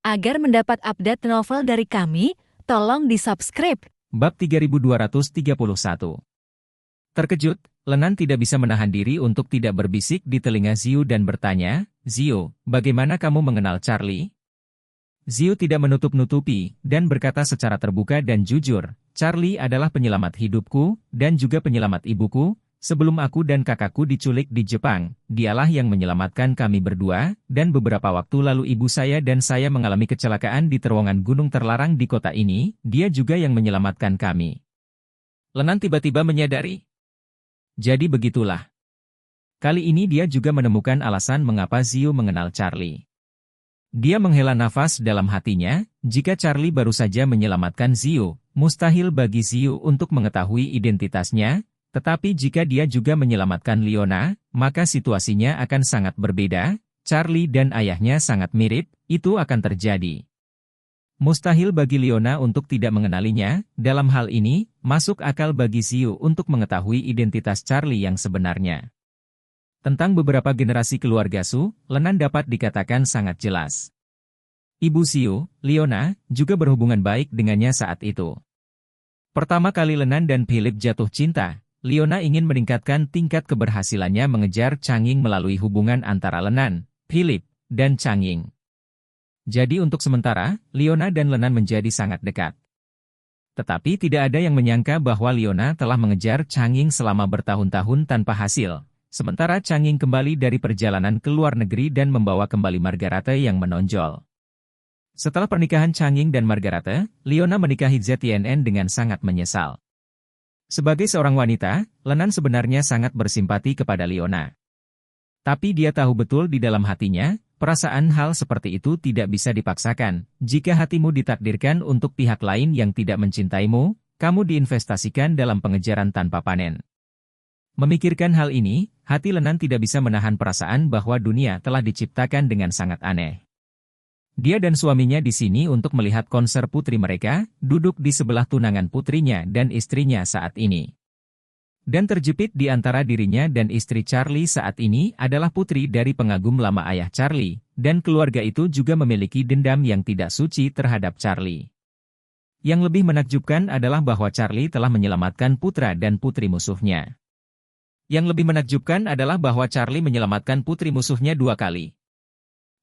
Agar mendapat update novel dari kami, tolong di-subscribe. Bab 3231. Terkejut, Lenan tidak bisa menahan diri untuk tidak berbisik di telinga Ziu dan bertanya, "Ziu, bagaimana kamu mengenal Charlie?" Ziu tidak menutup-nutupi, dan berkata secara terbuka dan jujur, "Charlie adalah penyelamat hidupku, dan juga penyelamat ibuku. Sebelum aku dan kakakku diculik di Jepang, dialah yang menyelamatkan kami berdua, dan beberapa waktu lalu ibu saya dan saya mengalami kecelakaan di terowongan gunung terlarang di kota ini, dia juga yang menyelamatkan kami." Lenan tiba-tiba menyadari. Jadi begitulah. Kali ini dia juga menemukan alasan mengapa Ziu mengenal Charlie. Dia menghela nafas dalam hatinya, jika Charlie baru saja menyelamatkan Ziu, mustahil bagi Ziu untuk mengetahui identitasnya, tetapi jika dia juga menyelamatkan Leona, maka situasinya akan sangat berbeda. Charlie dan ayahnya sangat mirip, itu akan terjadi. Mustahil bagi Leona untuk tidak mengenalinya, dalam hal ini, masuk akal bagi Ziu untuk mengetahui identitas Charlie yang sebenarnya. Tentang beberapa generasi keluarga Su, Lenan dapat dikatakan sangat jelas. Ibu Ziu, Leona, juga berhubungan baik dengannya saat itu. Pertama kali Lenan dan Philip jatuh cinta, Leona ingin meningkatkan tingkat keberhasilannya mengejar Changing melalui hubungan antara Lenan, Philip, dan Changing. Jadi untuk sementara, Leona dan Lenan menjadi sangat dekat. Tetapi tidak ada yang menyangka bahwa Leona telah mengejar Changing selama bertahun-tahun tanpa hasil, sementara Changing kembali dari perjalanan ke luar negeri dan membawa kembali Margarete yang menonjol. Setelah pernikahan Changing dan Margarete, Leona menikahi ZNN dengan sangat menyesal. Sebagai seorang wanita, Lenan sebenarnya sangat bersimpati kepada Leona. Tapi dia tahu betul di dalam hatinya, perasaan hal seperti itu tidak bisa dipaksakan. Jika hatimu ditakdirkan untuk pihak lain yang tidak mencintaimu, kamu diinvestasikan dalam pengejaran tanpa panen. Memikirkan hal ini, hati Lenan tidak bisa menahan perasaan bahwa dunia telah diciptakan dengan sangat aneh. Dia dan suaminya di sini untuk melihat konser putri mereka, duduk di sebelah tunangan putrinya dan istrinya saat ini. Dan terjepit di antara dirinya dan istri Charlie saat ini adalah putri dari pengagum lama ayah Charlie, dan keluarga itu juga memiliki dendam yang tidak suci terhadap Charlie. Yang lebih menakjubkan adalah bahwa Charlie telah menyelamatkan putra dan putri musuhnya. Yang lebih menakjubkan adalah bahwa Charlie menyelamatkan putri musuhnya 2 kali.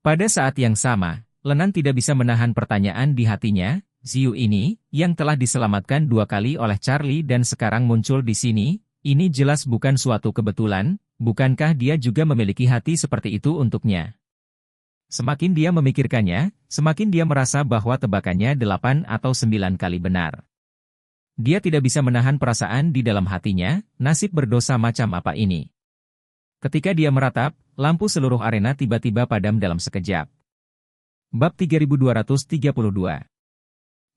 Pada saat yang sama, Lenan tidak bisa menahan pertanyaan di hatinya, Ziu ini, yang telah diselamatkan 2 kali oleh Charlie dan sekarang muncul di sini, ini jelas bukan suatu kebetulan, bukankah dia juga memiliki hati seperti itu untuknya? Semakin dia memikirkannya, semakin dia merasa bahwa tebakannya 8 atau 9 kali benar. Dia tidak bisa menahan perasaan di dalam hatinya, nasib berdosa macam apa ini? Ketika dia meratap, lampu seluruh arena tiba-tiba padam dalam sekejap. Bab 3232.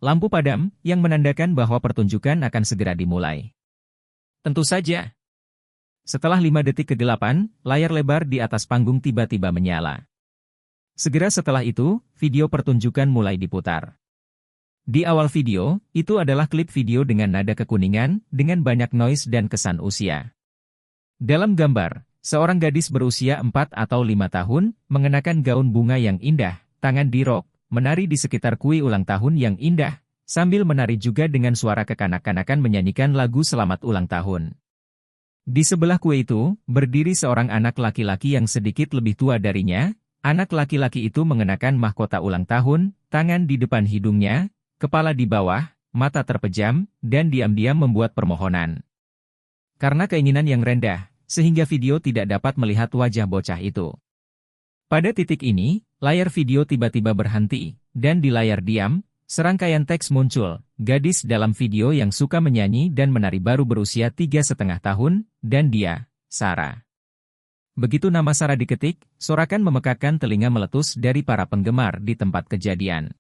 Lampu padam, yang menandakan bahwa pertunjukan akan segera dimulai. Tentu saja. Setelah 5 detik ke-8, layar lebar di atas panggung tiba-tiba menyala. Segera setelah itu, video pertunjukan mulai diputar. Di awal video, itu adalah klip video dengan nada kekuningan, dengan banyak noise dan kesan usia. Dalam gambar, seorang gadis berusia 4 atau 5 tahun, mengenakan gaun bunga yang indah, tangan di rok, menari di sekitar kue ulang tahun yang indah, sambil menari juga dengan suara kekanak-kanakan menyanyikan lagu selamat ulang tahun. Di sebelah kue itu, berdiri seorang anak laki-laki yang sedikit lebih tua darinya. Anak laki-laki itu mengenakan mahkota ulang tahun, tangan di depan hidungnya, kepala di bawah, mata terpejam, dan diam-diam membuat permohonan. Karena keinginan yang rendah, sehingga video tidak dapat melihat wajah bocah itu. Pada titik ini, layar video tiba-tiba berhenti, dan di layar diam, serangkaian teks muncul. Gadis dalam video yang suka menyanyi dan menari baru berusia 3,5 tahun, dan dia, Sarah. Begitu nama Sarah diketik, sorakan memekakkan telinga meletus dari para penggemar di tempat kejadian.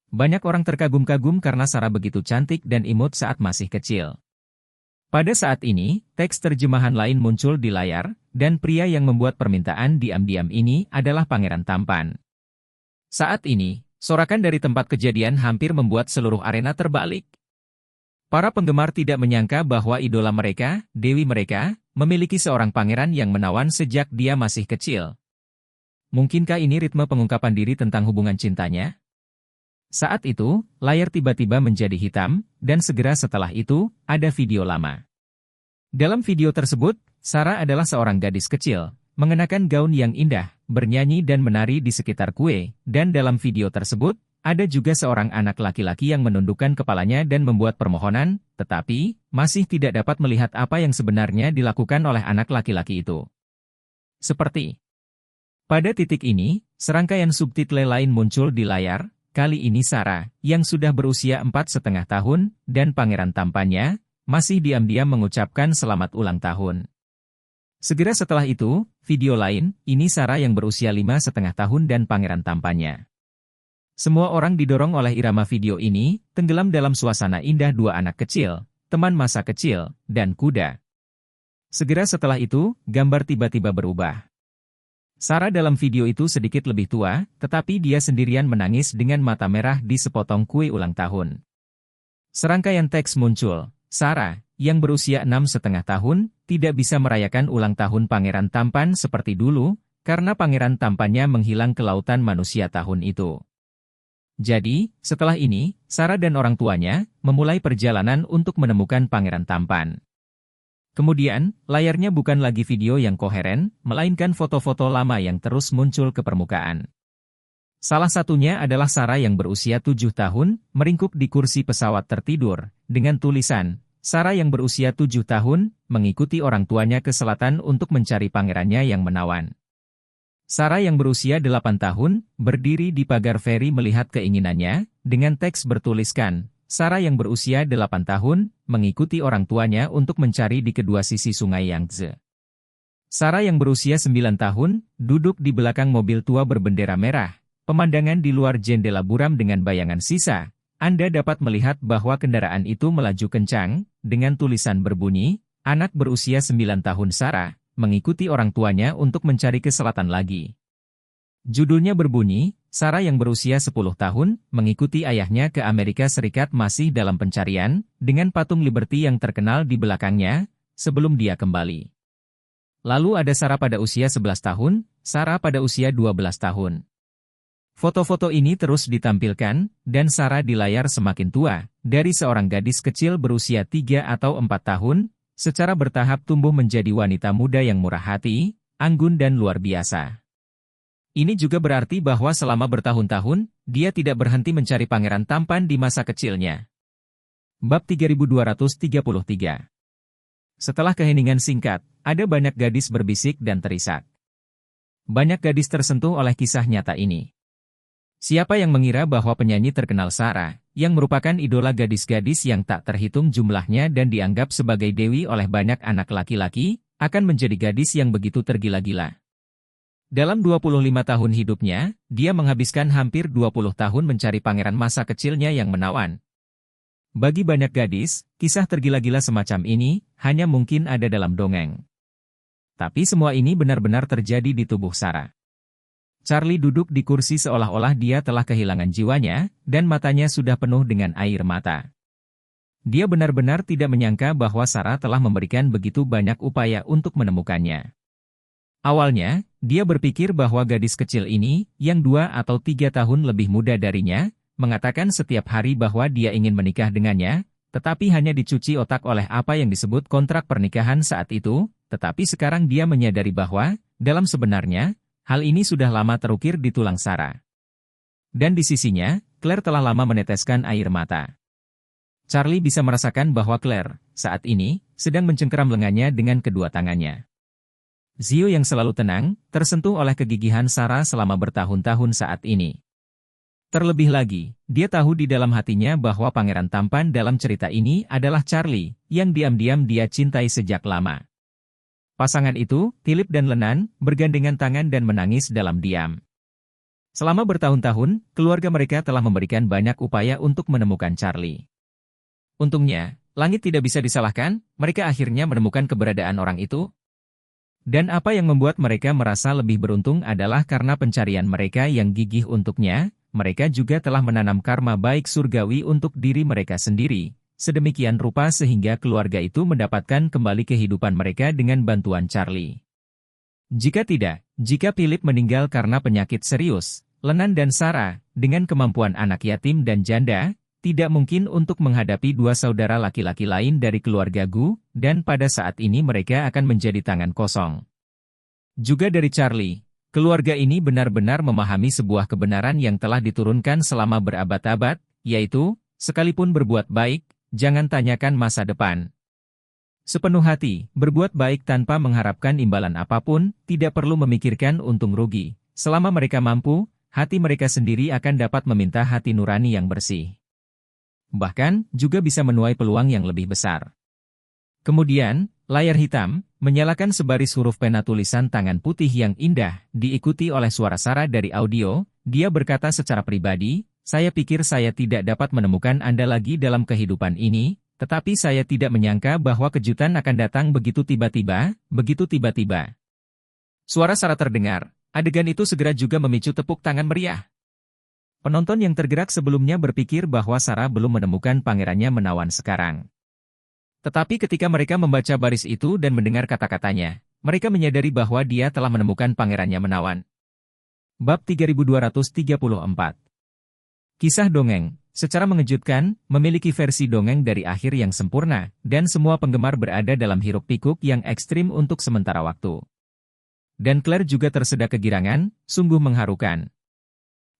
Banyak orang terkagum-kagum karena Sarah begitu cantik dan imut saat masih kecil. Pada saat ini, teks terjemahan lain muncul di layar, dan pria yang membuat permintaan diam-diam ini adalah pangeran tampan. Saat ini, sorakan dari tempat kejadian hampir membuat seluruh arena terbalik. Para penggemar tidak menyangka bahwa idola mereka, dewi mereka, memiliki seorang pangeran yang menawan sejak dia masih kecil. Mungkinkah ini ritme pengungkapan diri tentang hubungan cintanya? Saat itu, layar tiba-tiba menjadi hitam, dan segera setelah itu, ada video lama. Dalam video tersebut, Sarah adalah seorang gadis kecil, mengenakan gaun yang indah, bernyanyi dan menari di sekitar kue, dan dalam video tersebut, ada juga seorang anak laki-laki yang menundukkan kepalanya dan membuat permohonan, tetapi, masih tidak dapat melihat apa yang sebenarnya dilakukan oleh anak laki-laki itu. Seperti pada titik ini, serangkaian subtitle lain muncul di layar, kali ini Sarah, yang sudah berusia 4,5 tahun, dan pangeran tampannya, masih diam-diam mengucapkan selamat ulang tahun. Segera setelah itu, video lain, ini Sarah yang berusia 5,5 tahun dan pangeran tampannya. Semua orang didorong oleh irama video ini, tenggelam dalam suasana indah dua anak kecil, teman masa kecil, dan kuda. Segera setelah itu, gambar tiba-tiba berubah. Sarah dalam video itu sedikit lebih tua, tetapi dia sendirian menangis dengan mata merah di sepotong kue ulang tahun. Serangkaian teks muncul, Sarah, yang berusia 6,5 tahun, tidak bisa merayakan ulang tahun pangeran tampan seperti dulu, karena pangeran tampannya menghilang ke lautan manusia tahun itu. Jadi, setelah ini, Sarah dan orang tuanya memulai perjalanan untuk menemukan pangeran tampan. Kemudian, layarnya bukan lagi video yang koheren, melainkan foto-foto lama yang terus muncul ke permukaan. Salah satunya adalah Sarah yang berusia 7 tahun, meringkuk di kursi pesawat tertidur, dengan tulisan, Sarah yang berusia 7 tahun, mengikuti orang tuanya ke selatan untuk mencari pangerannya yang menawan. Sarah yang berusia 8 tahun, berdiri di pagar feri melihat keinginannya, dengan teks bertuliskan, Sarah yang berusia 8 tahun, mengikuti orang tuanya untuk mencari di kedua sisi sungai Yangtze. Sarah yang berusia 9 tahun, duduk di belakang mobil tua berbendera merah, pemandangan di luar jendela buram dengan bayangan sisa, Anda dapat melihat bahwa kendaraan itu melaju kencang, dengan tulisan berbunyi, anak berusia 9 tahun Sarah, mengikuti orang tuanya untuk mencari ke selatan lagi. Judulnya berbunyi, Sarah yang berusia 10 tahun, mengikuti ayahnya ke Amerika Serikat masih dalam pencarian, dengan patung Liberty yang terkenal di belakangnya, sebelum dia kembali. Lalu ada Sarah pada usia 11 tahun, Sarah pada usia 12 tahun. Foto-foto ini terus ditampilkan, dan Sarah di layar semakin tua, dari seorang gadis kecil berusia 3 atau 4 tahun, secara bertahap tumbuh menjadi wanita muda yang murah hati, anggun dan luar biasa. Ini juga berarti bahwa selama bertahun-tahun, dia tidak berhenti mencari pangeran tampan di masa kecilnya. Bab 3233. Setelah keheningan singkat, ada banyak gadis berbisik dan terisak. Banyak gadis tersentuh oleh kisah nyata ini. Siapa yang mengira bahwa penyanyi terkenal Sarah, yang merupakan idola gadis-gadis yang tak terhitung jumlahnya dan dianggap sebagai dewi oleh banyak anak laki-laki, akan menjadi gadis yang begitu tergila-gila. Dalam 25 tahun hidupnya, dia menghabiskan hampir 20 tahun mencari pangeran masa kecilnya yang menawan. Bagi banyak gadis, kisah tergila-gila semacam ini, hanya mungkin ada dalam dongeng. Tapi semua ini benar-benar terjadi di tubuh Sarah. Charlie duduk di kursi seolah-olah dia telah kehilangan jiwanya, dan matanya sudah penuh dengan air mata. Dia benar-benar tidak menyangka bahwa Sarah telah memberikan begitu banyak upaya untuk menemukannya. Awalnya, dia berpikir bahwa gadis kecil ini, yang 2 atau 3 tahun lebih muda darinya, mengatakan setiap hari bahwa dia ingin menikah dengannya, tetapi hanya dicuci otak oleh apa yang disebut kontrak pernikahan saat itu, tetapi sekarang dia menyadari bahwa, dalam sebenarnya, hal ini sudah lama terukir di tulang Sarah. Dan di sisinya, Claire telah lama meneteskan air mata. Charlie bisa merasakan bahwa Claire, saat ini, sedang mencengkeram lengannya dengan kedua tangannya. Zio yang selalu tenang, tersentuh oleh kegigihan Sarah selama bertahun-tahun saat ini. Terlebih lagi, dia tahu di dalam hatinya bahwa pangeran tampan dalam cerita ini adalah Charlie, yang diam-diam dia cintai sejak lama. Pasangan itu, Philip dan Lennon, bergandengan tangan dan menangis dalam diam. Selama bertahun-tahun, keluarga mereka telah memberikan banyak upaya untuk menemukan Charlie. Untungnya, langit tidak bisa disalahkan, mereka akhirnya menemukan keberadaan orang itu. Dan apa yang membuat mereka merasa lebih beruntung adalah karena pencarian mereka yang gigih untuknya, mereka juga telah menanam karma baik surgawi untuk diri mereka sendiri. Sedemikian rupa sehingga keluarga itu mendapatkan kembali kehidupan mereka dengan bantuan Charlie. Jika tidak, jika Philip meninggal karena penyakit serius, Lenan dan Sarah, dengan kemampuan anak yatim dan janda, tidak mungkin untuk menghadapi dua saudara laki-laki lain dari keluarga Gu, dan pada saat ini mereka akan menjadi tangan kosong. Juga dari Charlie, keluarga ini benar-benar memahami sebuah kebenaran yang telah diturunkan selama berabad-abad, yaitu, sekalipun berbuat baik, jangan tanyakan masa depan. Sepenuh hati, berbuat baik tanpa mengharapkan imbalan apapun, tidak perlu memikirkan untung rugi. Selama mereka mampu, hati mereka sendiri akan dapat meminta hati nurani yang bersih. Bahkan, juga bisa menuai peluang yang lebih besar. Kemudian, layar hitam, menyalakan sebaris huruf pena tulisan tangan putih yang indah, diikuti oleh suara Sarah dari audio. Dia berkata secara pribadi, "Saya pikir saya tidak dapat menemukan Anda lagi dalam kehidupan ini, tetapi saya tidak menyangka bahwa kejutan akan datang begitu tiba-tiba, begitu tiba-tiba." Suara Sarah terdengar, adegan itu segera juga memicu tepuk tangan meriah. Penonton yang tergerak sebelumnya berpikir bahwa Sarah belum menemukan pangerannya menawan sekarang. Tetapi ketika mereka membaca baris itu dan mendengar kata-katanya, mereka menyadari bahwa dia telah menemukan pangerannya menawan. Bab 3234. Kisah dongeng, secara mengejutkan, memiliki versi dongeng dari akhir yang sempurna, dan semua penggemar berada dalam hiruk-pikuk yang ekstrim untuk sementara waktu. Dan Claire juga tersedak kegirangan, sungguh mengharukan.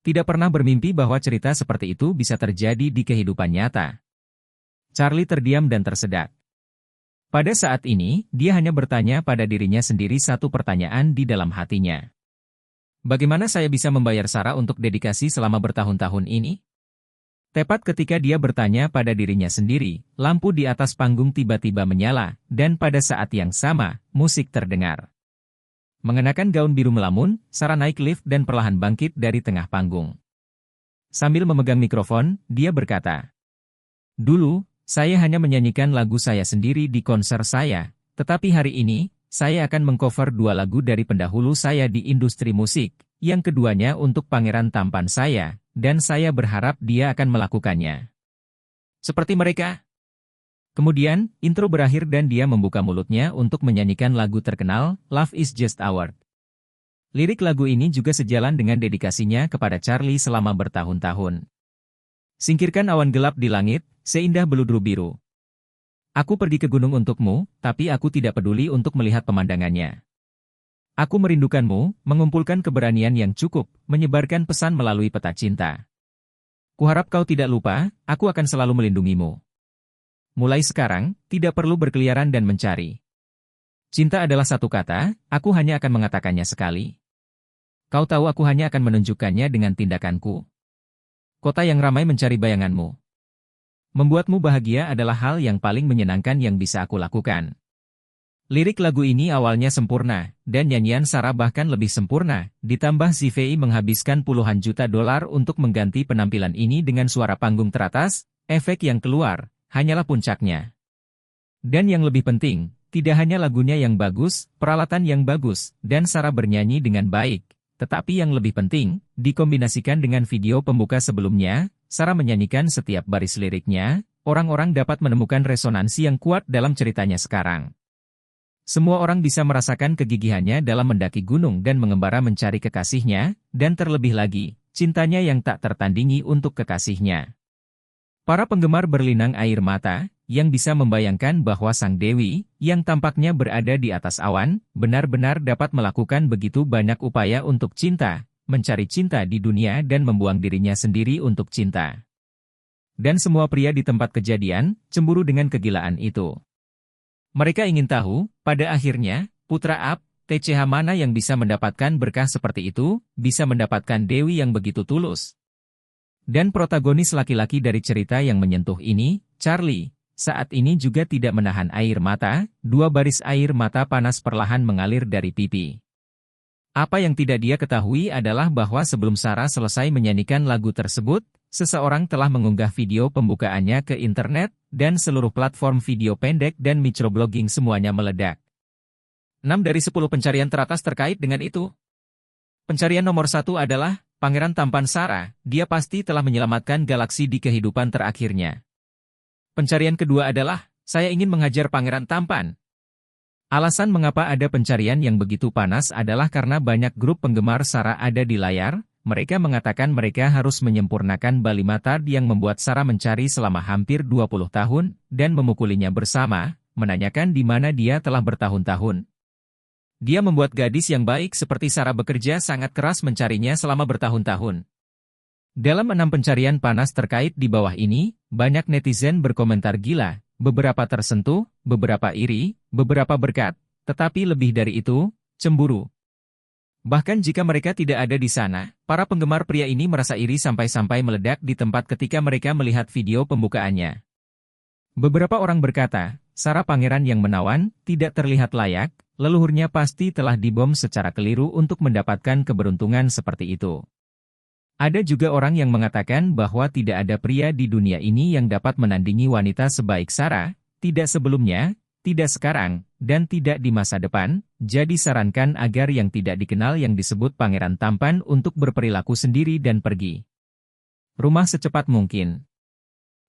Tidak pernah bermimpi bahwa cerita seperti itu bisa terjadi di kehidupan nyata. Charlie terdiam dan tersedak. Pada saat ini, dia hanya bertanya pada dirinya sendiri satu pertanyaan di dalam hatinya. Bagaimana saya bisa membayar Sarah untuk dedikasi selama bertahun-tahun ini? Tepat ketika dia bertanya pada dirinya sendiri, lampu di atas panggung tiba-tiba menyala, dan pada saat yang sama, musik terdengar. Mengenakan gaun biru melamun, Sarah naik lift dan perlahan bangkit dari tengah panggung. Sambil memegang mikrofon, dia berkata, "Dulu, saya hanya menyanyikan lagu saya sendiri di konser saya, tetapi hari ini, saya akan mengcover dua lagu dari pendahulu saya di industri musik, yang keduanya untuk pangeran tampan saya, dan saya berharap dia akan melakukannya. Seperti mereka." Kemudian, intro berakhir dan dia membuka mulutnya untuk menyanyikan lagu terkenal, Love Is Just a Word. Lirik lagu ini juga sejalan dengan dedikasinya kepada Charlie selama bertahun-tahun. "Singkirkan awan gelap di langit, seindah beludru biru. Aku pergi ke gunung untukmu, tapi aku tidak peduli untuk melihat pemandangannya. Aku merindukanmu, mengumpulkan keberanian yang cukup, menyebarkan pesan melalui peta cinta. Kuharap kau tidak lupa, aku akan selalu melindungimu. Mulai sekarang, tidak perlu berkeliaran dan mencari. Cinta adalah satu kata, aku hanya akan mengatakannya sekali. Kau tahu aku hanya akan menunjukkannya dengan tindakanku. Kota yang ramai mencari bayanganmu. Membuatmu bahagia adalah hal yang paling menyenangkan yang bisa aku lakukan." Lirik lagu ini awalnya sempurna, dan nyanyian Sarah bahkan lebih sempurna, ditambah ZVI menghabiskan puluhan juta dolar untuk mengganti penampilan ini dengan suara panggung teratas, efek yang keluar, hanyalah puncaknya. Dan yang lebih penting, tidak hanya lagunya yang bagus, peralatan yang bagus, dan Sarah bernyanyi dengan baik, tetapi yang lebih penting, dikombinasikan dengan video pembuka sebelumnya, Sarah menyanyikan setiap baris liriknya, orang-orang dapat menemukan resonansi yang kuat dalam ceritanya sekarang. Semua orang bisa merasakan kegigihannya dalam mendaki gunung dan mengembara mencari kekasihnya, dan terlebih lagi, cintanya yang tak tertandingi untuk kekasihnya. Para penggemar berlinang air mata, yang bisa membayangkan bahwa sang dewi, yang tampaknya berada di atas awan, benar-benar dapat melakukan begitu banyak upaya untuk cinta, mencari cinta di dunia dan membuang dirinya sendiri untuk cinta. Dan semua pria di tempat kejadian, cemburu dengan kegilaan itu. Mereka ingin tahu, pada akhirnya, putra Ab, TCH mana yang bisa mendapatkan berkah seperti itu, bisa mendapatkan dewi yang begitu tulus. Dan protagonis laki-laki dari cerita yang menyentuh ini, Charlie, saat ini juga tidak menahan air mata, dua baris air mata panas perlahan mengalir dari pipi. Apa yang tidak dia ketahui adalah bahwa sebelum Sarah selesai menyanyikan lagu tersebut, seseorang telah mengunggah video pembukaannya ke internet, dan seluruh platform video pendek dan microblogging semuanya meledak. 6 dari 10 pencarian teratas terkait dengan itu. Pencarian nomor 1 adalah Pangeran Tampan Sarah, dia pasti telah menyelamatkan galaksi di kehidupan terakhirnya. Pencarian kedua adalah, saya ingin menghajar Pangeran Tampan. Alasan mengapa ada pencarian yang begitu panas adalah karena banyak grup penggemar Sarah ada di layar, mereka mengatakan mereka harus menyempurnakan Bali Matard yang membuat Sarah mencari selama hampir 20 tahun, dan memukulinya bersama, menanyakan di mana dia telah bertahun-tahun. Dia membuat gadis yang baik seperti Sarah bekerja sangat keras mencarinya selama bertahun-tahun. Dalam 6 pencarian panas terkait di bawah ini, banyak netizen berkomentar gila, beberapa tersentuh, beberapa iri, beberapa berkat, tetapi lebih dari itu, cemburu. Bahkan jika mereka tidak ada di sana, para penggemar pria ini merasa iri sampai-sampai meledak di tempat ketika mereka melihat video pembukaannya. Beberapa orang berkata, Sarah pangeran yang menawan, tidak terlihat layak, leluhurnya pasti telah dibom secara keliru untuk mendapatkan keberuntungan seperti itu. Ada juga orang yang mengatakan bahwa tidak ada pria di dunia ini yang dapat menandingi wanita sebaik Sarah, tidak sebelumnya, tidak sekarang, dan tidak di masa depan, jadi sarankan agar yang tidak dikenal yang disebut pangeran tampan untuk berperilaku sendiri dan pergi rumah secepat mungkin.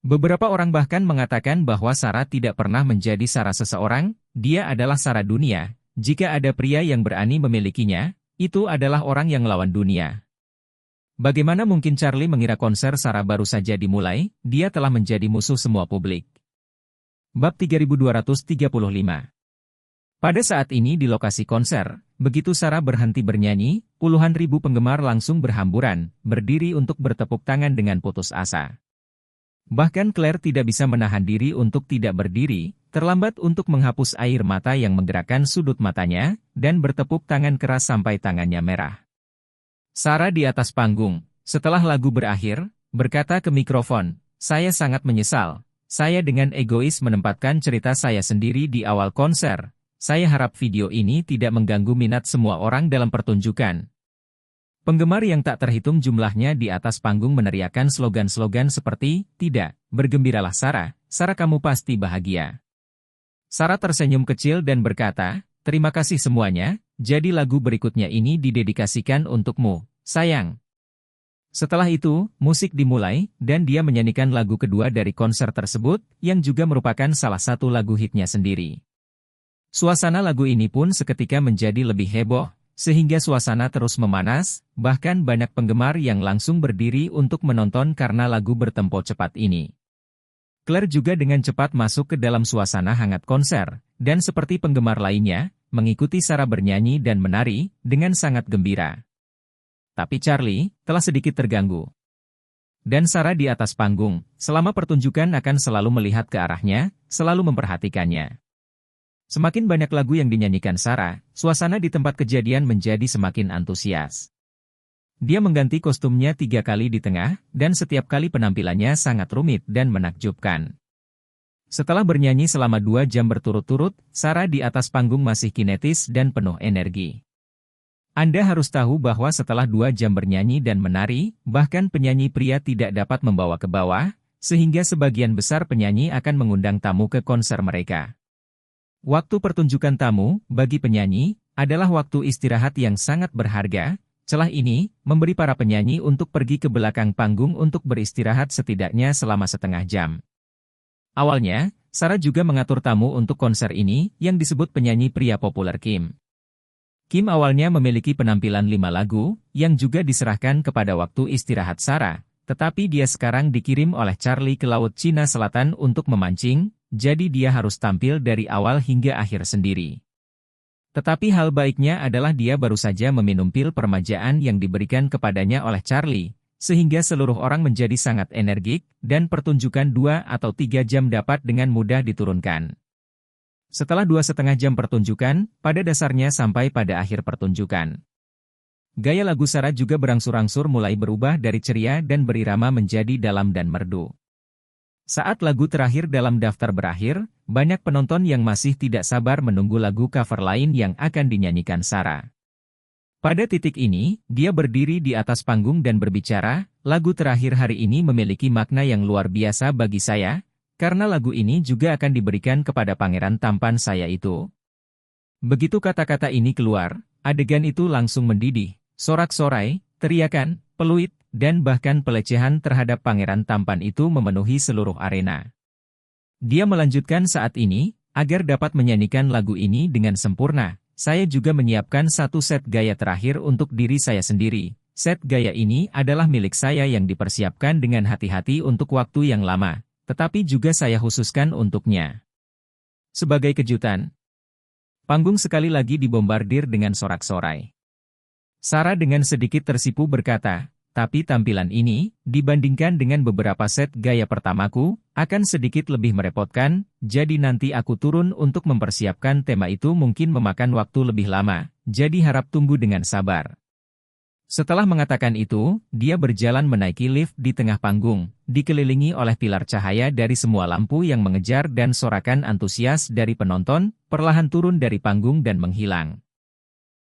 Beberapa orang bahkan mengatakan bahwa Sarah tidak pernah menjadi Sarah seseorang, dia adalah Sarah dunia, jika ada pria yang berani memilikinya, itu adalah orang yang lawan dunia. Bagaimana mungkin Charlie mengira konser Sarah baru saja dimulai, dia telah menjadi musuh semua publik. Bab 3235. Pada saat ini di lokasi konser, begitu Sarah berhenti bernyanyi, puluhan ribu penggemar langsung berhamburan, berdiri untuk bertepuk tangan dengan putus asa. Bahkan Claire tidak bisa menahan diri untuk tidak berdiri, terlambat untuk menghapus air mata yang menggerakkan sudut matanya, dan bertepuk tangan keras sampai tangannya merah. Sarah di atas panggung, setelah lagu berakhir, berkata ke mikrofon, "Saya sangat menyesal. Saya dengan egois menempatkan cerita saya sendiri di awal konser. Saya harap video ini tidak mengganggu minat semua orang dalam pertunjukan." Penggemar yang tak terhitung jumlahnya di atas panggung meneriakkan slogan-slogan seperti, "Tidak, bergembiralah Sarah, Sarah kamu pasti bahagia." Sarah tersenyum kecil dan berkata, "Terima kasih semuanya, jadi lagu berikutnya ini didedikasikan untukmu, sayang." Setelah itu, musik dimulai, dan dia menyanyikan lagu kedua dari konser tersebut, yang juga merupakan salah satu lagu hitnya sendiri. Suasana lagu ini pun seketika menjadi lebih heboh, sehingga suasana terus memanas, bahkan banyak penggemar yang langsung berdiri untuk menonton karena lagu bertempo cepat ini. Claire juga dengan cepat masuk ke dalam suasana hangat konser, dan seperti penggemar lainnya, mengikuti Sarah bernyanyi dan menari, dengan sangat gembira. Tapi Charlie, telah sedikit terganggu. Dan Sarah di atas panggung, selama pertunjukan akan selalu melihat ke arahnya, selalu memperhatikannya. Semakin banyak lagu yang dinyanyikan Sarah, suasana di tempat kejadian menjadi semakin antusias. Dia mengganti kostumnya 3 kali di tengah, dan setiap kali penampilannya sangat rumit dan menakjubkan. Setelah bernyanyi selama 2 jam berturut-turut, Sarah di atas panggung masih kinetis dan penuh energi. Anda harus tahu bahwa setelah 2 jam bernyanyi dan menari, bahkan penyanyi pria tidak dapat membawa ke bawah, sehingga sebagian besar penyanyi akan mengundang tamu ke konser mereka. Waktu pertunjukan tamu, bagi penyanyi, adalah waktu istirahat yang sangat berharga. Celah ini, memberi para penyanyi untuk pergi ke belakang panggung untuk beristirahat setidaknya selama setengah jam. Awalnya, Sarah juga mengatur tamu untuk konser ini, yang disebut penyanyi pria populer Kim. Kim awalnya memiliki penampilan 5 lagu, yang juga diserahkan kepada waktu istirahat Sarah, tetapi dia sekarang dikirim oleh Charlie ke Laut Cina Selatan untuk memancing, jadi dia harus tampil dari awal hingga akhir sendiri. Tetapi hal baiknya adalah dia baru saja meminum pil permajaan yang diberikan kepadanya oleh Charlie, sehingga seluruh orang menjadi sangat energik, dan pertunjukan 2 atau 3 jam dapat dengan mudah diturunkan. Setelah 2,5 jam pertunjukan, pada dasarnya sampai pada akhir pertunjukan. Gaya lagu Sarah juga berangsur-angsur mulai berubah dari ceria dan berirama menjadi dalam dan merdu. Saat lagu terakhir dalam daftar berakhir, banyak penonton yang masih tidak sabar menunggu lagu cover lain yang akan dinyanyikan Sarah. Pada titik ini, dia berdiri di atas panggung dan berbicara, "Lagu terakhir hari ini memiliki makna yang luar biasa bagi saya, karena lagu ini juga akan diberikan kepada pangeran tampan saya itu." Begitu kata-kata ini keluar, adegan itu langsung mendidih, sorak-sorai, teriakan, peluit, dan bahkan pelecehan terhadap pangeran tampan itu memenuhi seluruh arena. Dia melanjutkan saat ini, agar dapat menyanyikan lagu ini dengan sempurna, saya juga menyiapkan 1 set gaya terakhir untuk diri saya sendiri. Set gaya ini adalah milik saya yang dipersiapkan dengan hati-hati untuk waktu yang lama, tetapi juga saya khususkan untuknya. Sebagai kejutan, panggung sekali lagi dibombardir dengan sorak-sorai. Sarah dengan sedikit tersipu berkata, tapi tampilan ini, dibandingkan dengan beberapa set gaya pertamaku, akan sedikit lebih merepotkan, jadi nanti aku turun untuk mempersiapkan tema itu mungkin memakan waktu lebih lama, jadi harap tunggu dengan sabar. Setelah mengatakan itu, dia berjalan menaiki lift di tengah panggung, dikelilingi oleh pilar cahaya dari semua lampu yang mengejar dan sorakan antusias dari penonton, perlahan turun dari panggung dan menghilang.